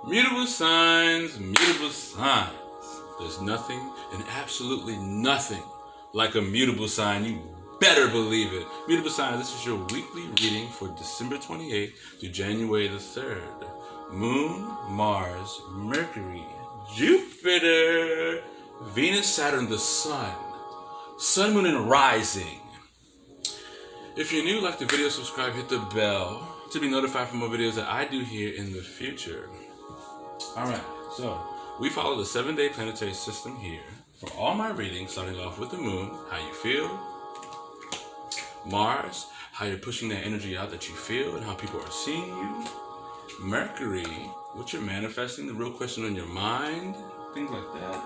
Mutable signs, mutable signs. There's nothing and absolutely nothing like a mutable sign. You better believe it. Mutable signs, this is your weekly reading for December 28th to January the 3rd. Moon, Mars, Mercury, Jupiter, Venus, Saturn, the Sun. Sun, Moon, and Rising. If you're new, like the video, subscribe, hit the bell to be notified for more videos that I do here in the future. Alright, so we follow the 7-day planetary system here for all my readings, starting off with the Moon, how you feel. Mars, how you're pushing that energy out that you feel and how people are seeing you. Mercury, what you're manifesting, the real question on your mind, things like that.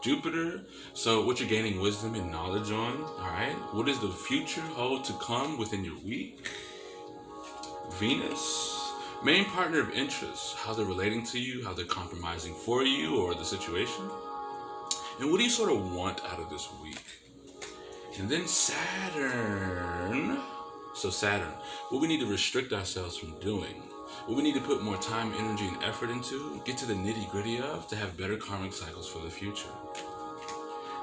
Jupiter, so what you're gaining wisdom and knowledge on, alright? What does the future hold to come within your week? Venus, main partner of interest, how they're relating to you, how they're compromising for you or the situation. And what do you sort of want out of this week? And then Saturn. So Saturn, what we need to restrict ourselves from doing, what we need to put more time, energy, and effort into, get to the nitty-gritty of, to have better karmic cycles for the future.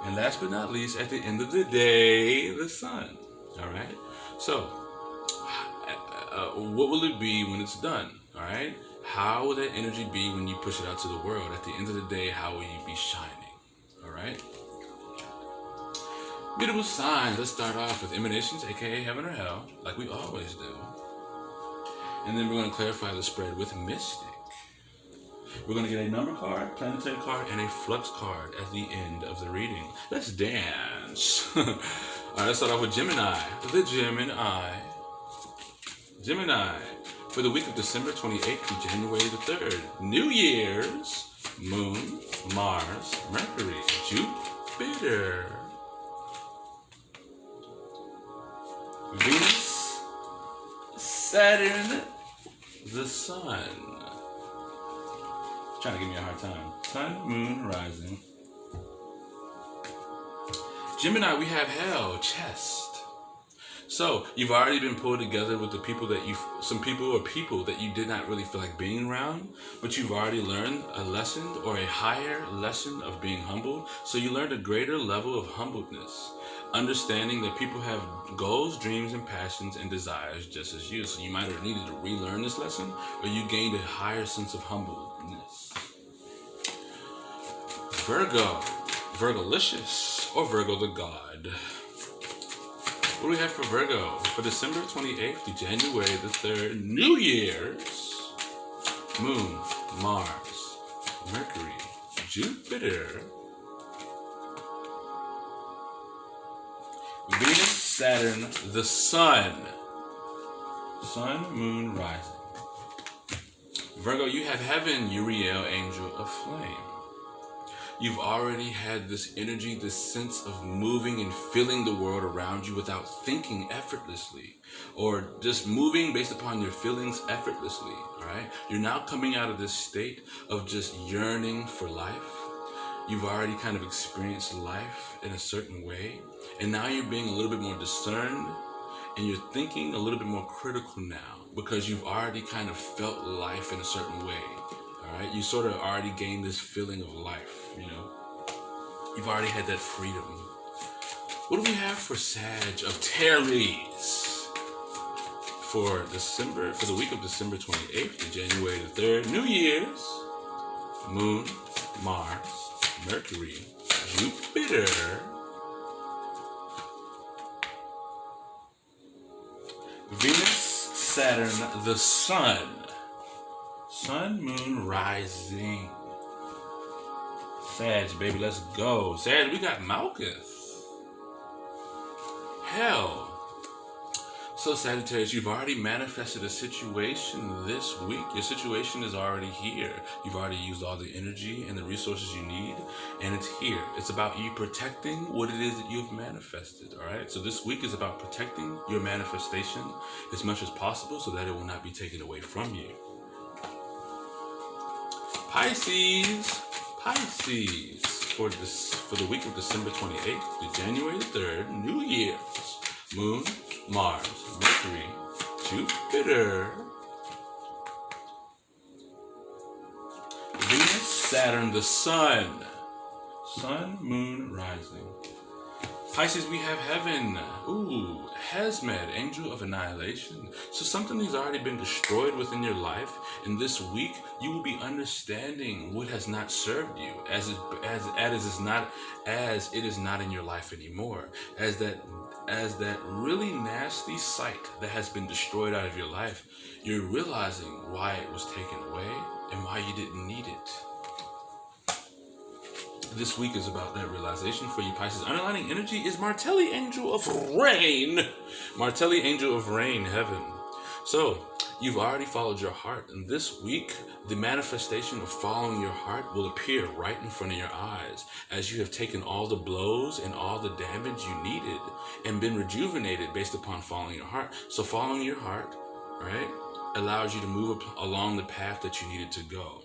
And last but not least, at the end of the day, the Sun. Alright? So, what will it be when it's done? Alright? How will that energy be when you push it out to the world? At the end of the day, how will you be shining? Alright? Mutable signs. Let's start off with emanations, aka heaven or hell, like we always do. And then we're going to clarify the spread with mystic. We're going to get a number card, planetary card, and a flux card at the end of the reading. Let's dance. Alright, let's start off with Gemini. The Gemini. For the week of December 28th to January the 3rd. New Year's. Moon, Mars, Mercury, Jupiter, Venus, Saturn, the Sun. Trying to give me a hard time. Sun, Moon, Rising. Gemini, we have hell, chest. So, you've already been pulled together with the people that some people that you did not really feel like being around, but you've already learned a lesson or a higher lesson of being humble. So you learned a greater level of humbleness, understanding that people have goals, dreams, and passions and desires just as you. So you might have needed to relearn this lesson, or you gained a higher sense of humbleness. Virgo, Virgolicious, or Virgo the God. What do we have for Virgo? For December 28th to January the 3rd, New Year's. Moon, Mars, Mercury, Jupiter, Venus, Saturn, the Sun. Sun, Moon, Rising. Virgo, you have heaven, Uriel, angel of flame. You've already had this energy, this sense of moving and feeling the world around you without thinking effortlessly, or just moving based upon your feelings effortlessly, all right? You're now coming out of this state of just yearning for life. You've already kind of experienced life in a certain way, and now you're being a little bit more discerned, and you're thinking a little bit more critical now, because you've already kind of felt life in a certain way. Alright, you sort of already gained this feeling of life, you know. You've already had that freedom. What do we have for Sag of Taries? For the week of December 28th to January the 3rd, New Year's. Moon, Mars, Mercury, Jupiter, Venus, Saturn, the Sun. Sun, Moon, Rising. Sag, baby, let's go. Sag, we got Malkuth. Hell. So Sagittarius, you've already manifested a situation this week. Your situation is already here. You've already used all the energy and the resources you need, and it's here. It's about you protecting what it is that you've manifested, all right? So this week is about protecting your manifestation as much as possible so that it will not be taken away from you. Pisces, for the week of December 28th to January 3rd, New Year's. Moon, Mars, Mercury, Jupiter, Saturn, the sun. Sun, moon, rising. Pisces, we have heaven. Ooh, Hazmat, angel of annihilation. So something has already been destroyed within your life, and this week you will be understanding what has not served you, as it is not in your life anymore, as that really nasty sight that has been destroyed out of your life. You're realizing why it was taken away and why you didn't need it. This week is about that realization for you, Pisces. Underlining energy is Martelli, angel of rain. Martelli, angel of rain, heaven. So, you've already followed your heart. And this week, the manifestation of following your heart will appear right in front of your eyes as you have taken all the blows and all the damage you needed and been rejuvenated based upon following your heart. So, following your heart, right, allows you to move along the path that you needed to go.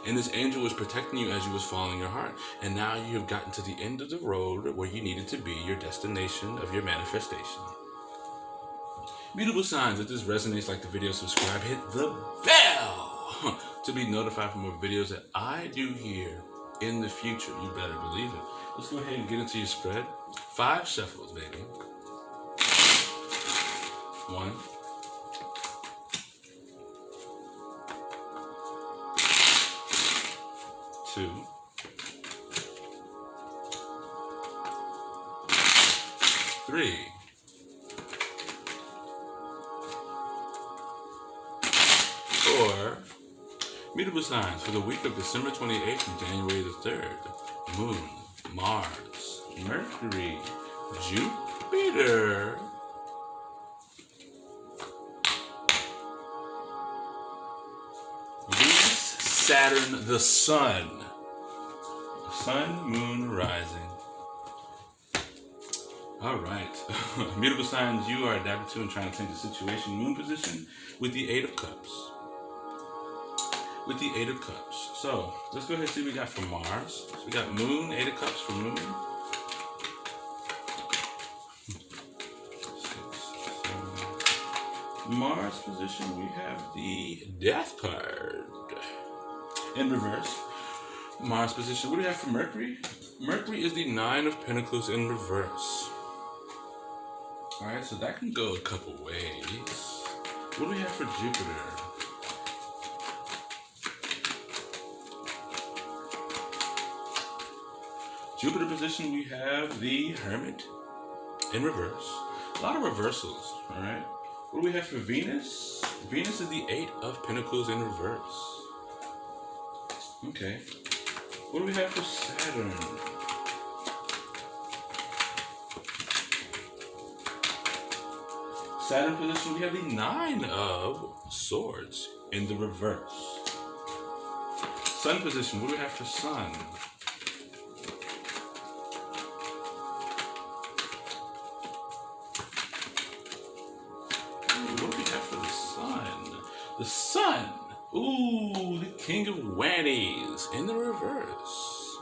And this angel was protecting you as you was following your heart. And now you have gotten to the end of the road where you needed to be, your destination of your manifestation. Mutable signs, if this resonates, like the video, subscribe, hit the bell to be notified for more videos that I do here in the future. You better believe it. Let's go ahead and get into your spread. 5 shuffles, baby. 1, 2, 3, 4. Mutable signs for the week of December 28th and January the 3rd. Moon, Mars, Mercury, Jupiter, Venus, Saturn, the sun. Sun, moon, rising. All right. Mutable signs, you are adapted to and trying to change the situation. Moon position with the 8 of Cups. With the 8 of Cups. So, let's go ahead and see what we got for Mars. So we got Moon, 8 of Cups for Moon. 6, 7. Mars position, we have the Death card. In reverse. Mars position, what do we have for Mercury? Mercury is the 9 of Pentacles in reverse. Alright, so that can go a couple ways. What do we have for Jupiter? Jupiter position, we have the Hermit in reverse. A lot of reversals, alright? What do we have for Venus? Venus is the 8 of Pentacles in reverse. Okay. What do we have for Saturn? Saturn position, we have the 9 of Swords in the reverse. Sun position, what do we have for Sun? What do we have for the Sun? The Sun! Ooh, the King of Wands in the reverse.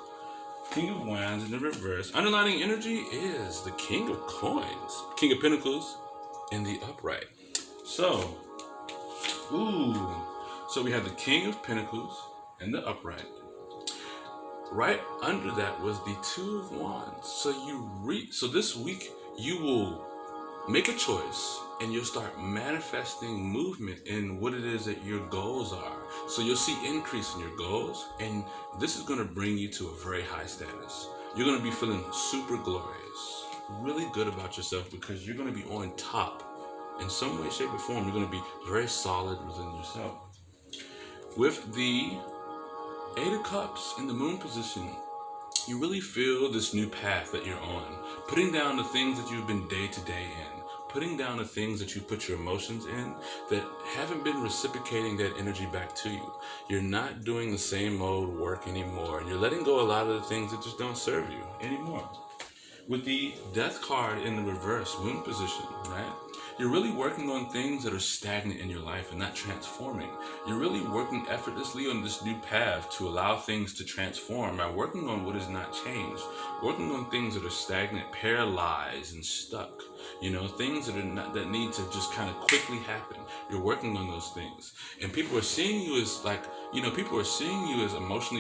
King of Wands in the reverse. Underlining energy is the King of Coins. King of Pentacles in the upright. So, so we have the King of Pentacles in the upright. Right under that was the 2 of Wands. So this week you will make a choice and you'll start manifesting movement in what it is that your goals are. So you'll see increase in your goals, and this is going to bring you to a very high status. You're going to be feeling super glorious, really good about yourself, because you're going to be on top in some way, shape, or form. You're going to be very solid within yourself. With the 8 of Cups in the Moon position, you really feel this new path that you're on, putting down the things that you've been day to day in, putting down the things that you put your emotions in that haven't been reciprocating that energy back to you. You're not doing the same old work anymore, and you're letting go a lot of the things that just don't serve you anymore. With the Death card in the reverse, Moon position, right? You're really working on things that are stagnant in your life and not transforming. You're really working effortlessly on this new path to allow things to transform by working on what is not changed, working on things that are stagnant, paralyzed, and stuck. You know, things that are not, that need to just kind of quickly happen. You're working on those things, and people are seeing you as like, you know, people are seeing you as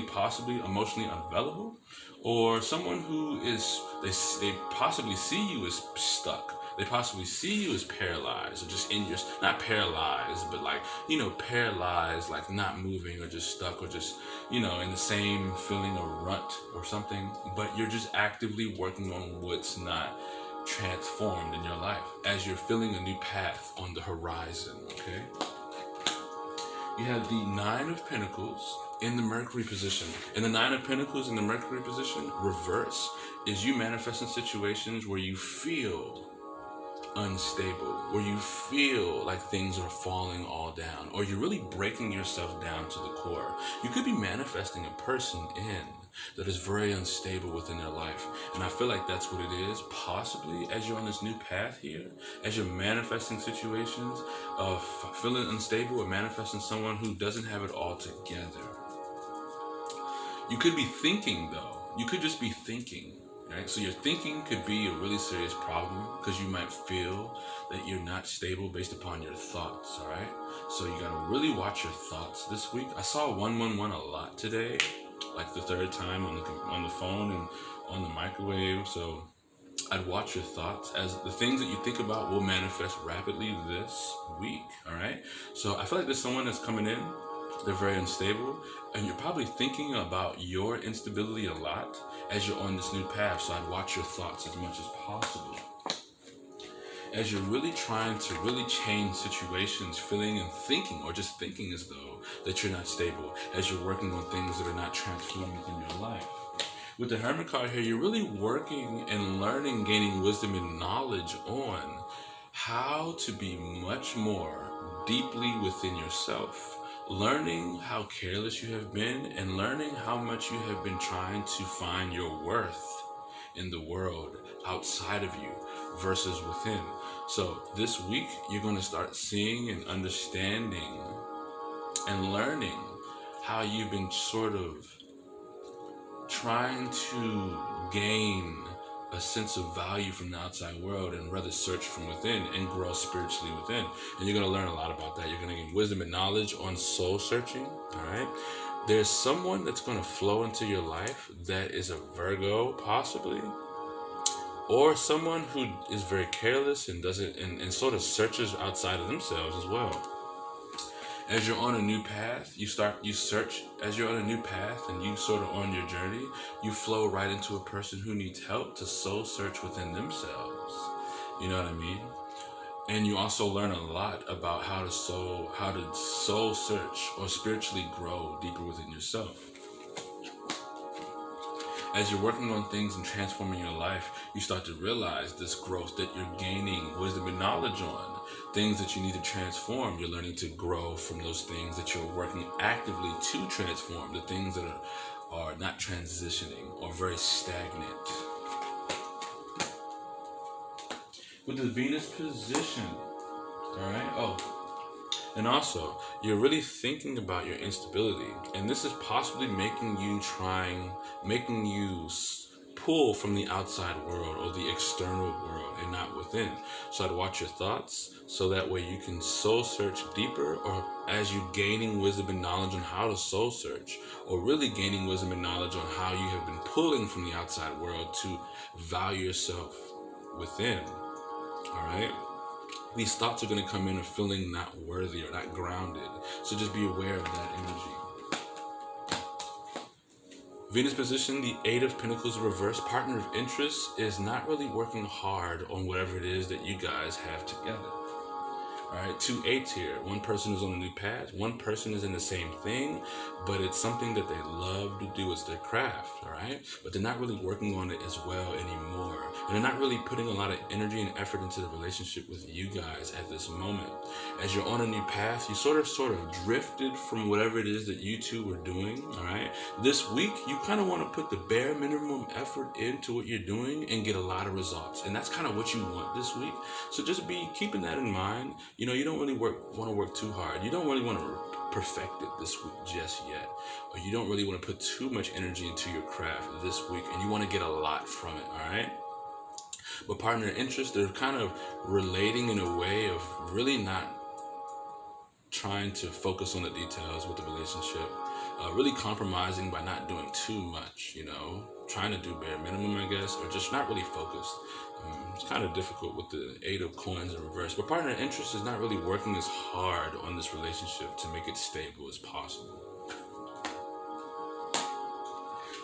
possibly emotionally unavailable, or someone who is they possibly see you as stuck. They possibly see you as paralyzed, or just in your, not paralyzed, but like, you know, paralyzed, like not moving, or just stuck, or just, you know, in the same feeling or rut or something. But you're just actively working on what's not transformed in your life as you're feeling a new path on the horizon. Okay, you have the Nine of Pentacles in the Mercury position, and the Nine of Pentacles in the Mercury position reverse is you manifesting situations where you feel unstable, where you feel like things are falling all down, or you're really breaking yourself down to the core. You could be manifesting a person that is very unstable within their life, and I feel like that's what it is, possibly, as you're on this new path here, as you're manifesting situations of feeling unstable, or manifesting someone who doesn't have it all together. You could be thinking, though, you could just be thinking. Right? So your thinking could be a really serious problem, because you might feel that you're not stable based upon your thoughts. All right, so you got to really watch your thoughts this week. I saw 111 a lot today, like the third time on the phone and on the microwave. So I'd watch your thoughts, as the things that you think about will manifest rapidly this week. All right, so I feel like there's someone that's coming in. They're very unstable, and you're probably thinking about your instability a lot as you're on this new path. So I'd watch your thoughts as much as possible, as you're really trying to really change situations, feeling and thinking, or just thinking as though that you're not stable, as you're working on things that are not transforming within your life. With the Hermit card here, you're really working and learning, gaining wisdom and knowledge on how to be much more deeply within yourself, learning how careless you have been, and learning how much you have been trying to find your worth in the world outside of you versus within. So this week, you're going to start seeing and understanding and learning how you've been sort of trying to gain a sense of value from the outside world, and rather search from within and grow spiritually within. And you're going to learn a lot about that. You're going to gain wisdom and knowledge on soul searching. All right, there's someone that's going to flow into your life that is a Virgo, possibly, or someone who is very careless and doesn't and sort of searches outside of themselves as well. As you're on a new path, you search. As you're on a new path and you sort of on your journey, you flow right into a person who needs help to soul search within themselves. You know what I mean? And you also learn a lot about how to soul search or spiritually grow deeper within yourself. As you're working on things and transforming your life, you start to realize this growth that you're gaining wisdom and knowledge on. Things that you need to transform, you're learning to grow from those things that you're working actively to transform, the things that are not transitioning or very stagnant. With the Venus position, all right? And also, you're really thinking about your instability, and this is possibly making you pull from the outside world or the external world and not within. So I'd watch your thoughts, so that way you can soul search deeper, or as you're gaining wisdom and knowledge on how to soul search, or really gaining wisdom and knowledge on how you have been pulling from the outside world to value yourself within. All right? These thoughts are going to come in of feeling not worthy or not grounded. So just be aware of that energy. Venus position, the Eight of Pentacles reverse, partner of interest is not really working hard on whatever it is that you guys have together. All right, 2 8s here. One person is on a new path. One person is in the same thing, but it's something that they love to do. It's their craft, all right? But they're not really working on it as well anymore. And they're not really putting a lot of energy and effort into the relationship with you guys at this moment. As you're on a new path, you sort of drifted from whatever it is that you two were doing, all right? This week, you kind of want to put the bare minimum effort into what you're doing and get a lot of results. And that's kind of what you want this week. So just be keeping that in mind. You know, you don't really want to work too hard. You don't really want to perfect it this week just yet. Or you don't really want to put too much energy into your craft this week, and you want to get a lot from it, all right? But partner interest, they're kind of relating in a way of really not trying to focus on the details with the relationship, really compromising by not doing too much, you know, trying to do bare minimum, I guess, or just not really focused. It's kind of difficult with the 8 of coins in reverse, but partner interest is not really working as hard on this relationship to make it stable as possible.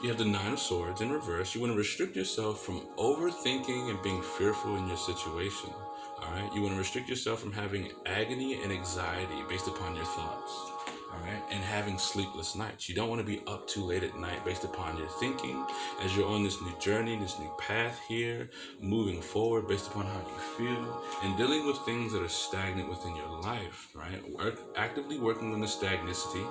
You have the 9 of swords in reverse. You want to restrict yourself from overthinking and being fearful in your situation. All right. You want to restrict yourself from having agony and anxiety based upon your thoughts. All right. And having sleepless nights. You don't want to be up too late at night based upon your thinking as you're on this new journey, this new path here, moving forward based upon how you feel and dealing with things that are stagnant within your life. Right. Actively working on the stagnicity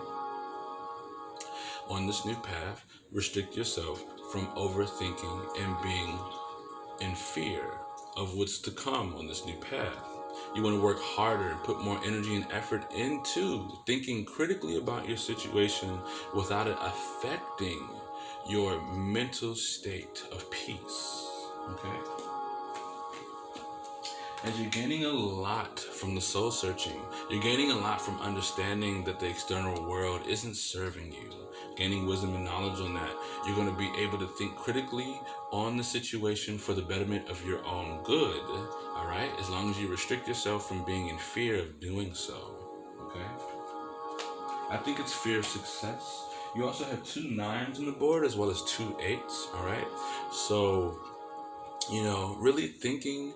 on this new path. Restrict yourself from overthinking and being in fear of what's to come on this new path. You want to work harder and put more energy and effort into thinking critically about your situation without it affecting your mental state of peace. Okay? As you're gaining a lot from the soul searching, you're gaining a lot from understanding that the external world isn't serving you. Gaining wisdom and knowledge on that, you're going to be able to think critically on the situation for the betterment of your own good, all right? As long as you restrict yourself from being in fear of doing so, okay? I think it's fear of success. You also have 2 9s on the board as well as 2 8s, all right? So, you know, really thinking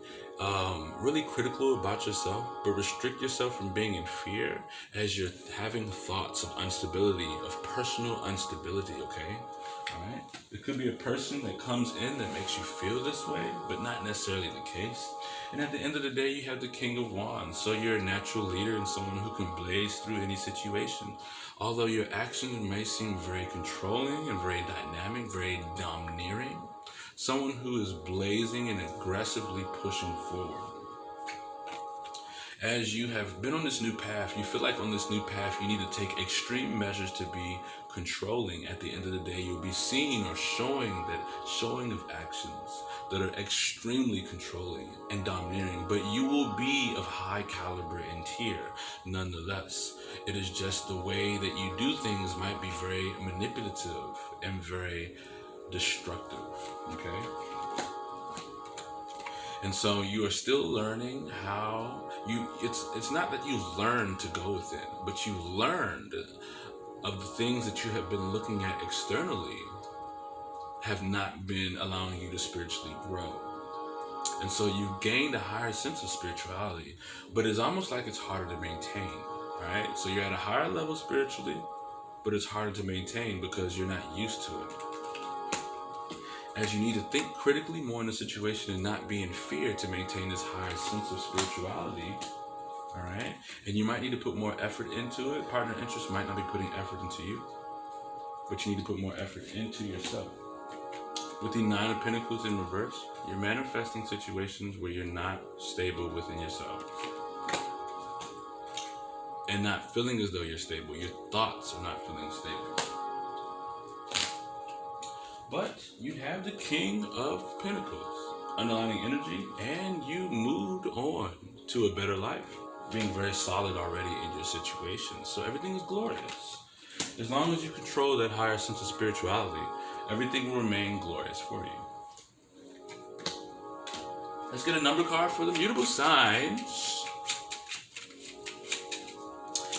really critical about yourself, but restrict yourself from being in fear as you're having thoughts of instability, of personal instability, okay? All right? It could be a person that comes in that makes you feel this way, but not necessarily the case. And at the end of the day, you have the King of Wands. So you're a natural leader and someone who can blaze through any situation. Although your actions may seem very controlling and very dynamic, very domineering, someone who is blazing and aggressively pushing forward. As you have been on this new path, you feel like on this new path you need to take extreme measures to be controlling. At the end of the day, you'll be seeing or showing of actions that are extremely controlling and domineering, but you will be of high caliber and tier nonetheless. It is just the way that you do things might be very manipulative and very destructive, okay? And so you are still learning how it's not that you've learned to go within, but you've learned of the things that you have been looking at externally have not been allowing you to spiritually grow. And so you've gained a higher sense of spirituality, but it's almost like it's harder to maintain, right? So you're at a higher level spiritually, but it's harder to maintain because you're not used to it. As you need to think critically more in the situation and not be in fear to maintain this higher sense of spirituality, all right? And you might need to put more effort into it. Partner interest might not be putting effort into you, but you need to put more effort into yourself. With the 9 of Pentacles in reverse, you're manifesting situations where you're not stable within yourself and not feeling as though you're stable. Your thoughts are not feeling stable. But you have the King of Pentacles, underlining energy, and you moved on to a better life, being very solid already in your situation. So everything is glorious. As long as you control that higher sense of spirituality, everything will remain glorious for you. Let's get a number card for the mutable signs.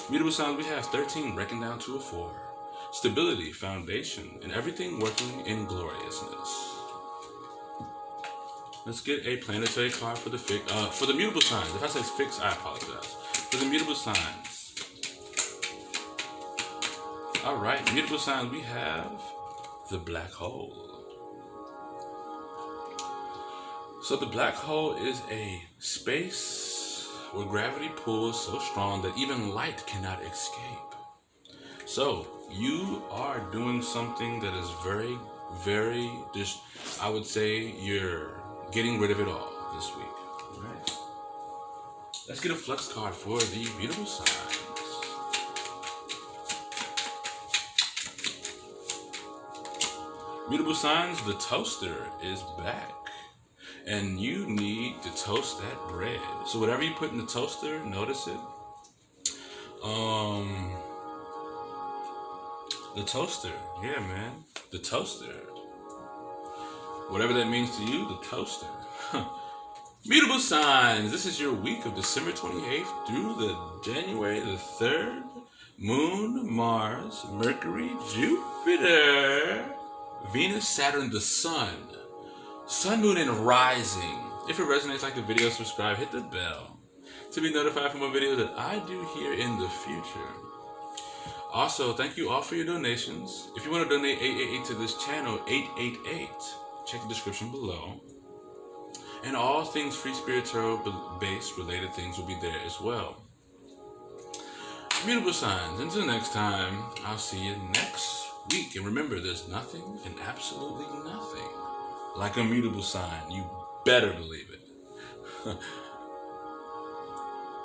Mutable signs, we have 13, breaking down to a 4. Stability, foundation, and everything working in gloriousness. Let's get a planetary card for the mutable signs. If I say fix, I apologize. For the mutable signs. Alright, mutable signs, we have the black hole. So the black hole is a space where gravity pulls so strong that even light cannot escape. So you are doing something that is very, very, just, I would say you're getting rid of it all this week. All right. Let's get a flux card for the mutable signs. Mutable signs, the toaster is back. And you need to toast that bread. So whatever you put in the toaster, notice it. The toaster. Yeah, man. The toaster. Whatever that means to you, the toaster. Mutable signs. This is your week of December 28th through the January the 3rd. Moon, Mars, Mercury, Jupiter, Venus, Saturn, the Sun. Sun, Moon, and Rising. If it resonates, like the video, subscribe, hit the bell to be notified for more videos that I do here in the future. Also, thank you all for your donations. If you want to donate 888 to this channel, 888, check the description below. And all things Free Spirit Tarot based related things will be there as well. Mutable signs. Until next time, I'll see you next week. And remember, there's nothing and absolutely nothing like a mutable sign. You better believe it.